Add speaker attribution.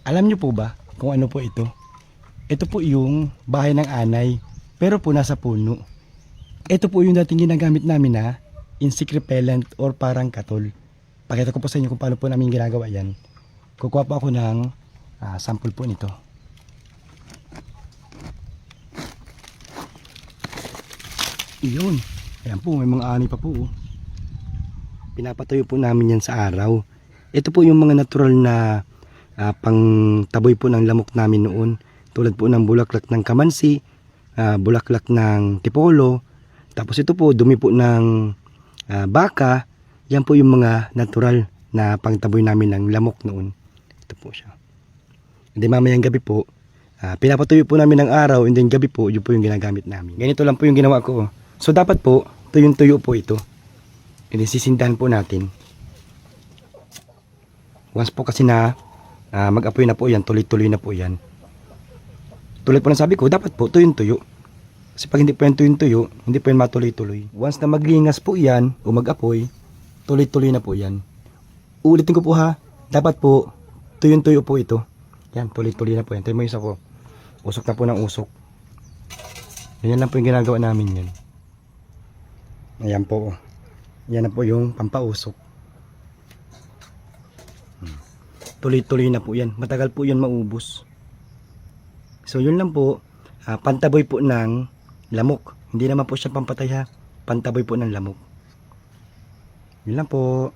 Speaker 1: Alam niyo po ba kung ano po ito? Ito po yung bahay ng anay, pero po nasa puno. Ito po yung dating ginagamit namin na insect repellent or parang katol. Pakita ko po sa inyo kung paano po namin ginagawa yan. Kukuha po ako ng sample po nito. Iyon. Ayan po, may mga ani pa po. Pinapatuyo po namin yan sa araw. Ito po yung mga natural na pangtaboy po ng lamok namin noon. Tulad po ng bulaklak ng kamansi, bulaklak ng tipolo. Tapos ito po, dumi po ng baka. Yan po yung mga natural na pangtaboy namin ng lamok noon. Ito po siya. Hindi mamayang gabi po, pinapatuyo po namin ng araw, and then gabi po, yun po yung ginagamit namin. Ganito lang po yung ginawa ko. So dapat po, tuyong-tuyo po ito. And then sisindahan po natin. Once po kasi na mag-apoy na po yan, tuloy-tuloy na po yan. Tulad po ng sabi ko, dapat po tuyong-tuyo. Kasi pag hindi po yan tuyong-tuyo, hindi po yan matuloy-tuloy. Once na maglingas po yan, o mag-apoy, tuloy-tuloy na po yan. Uulitin ko po ha, dapat po, tuyong-tuyo po ito. Yan, tuloy-tuloy na po yan. Tayo mo isa po. Usok na po ng usok. Yan lang po yung ginagawa namin yan. Ayan po. Yan na po yung pampausok. Tuloy-tuloy na po yan. Matagal po yan maubos. So yun lang po. Pantaboy po ng lamok. Hindi naman po siya pampatay ha. Pantaboy po ng lamok. Yun lang po.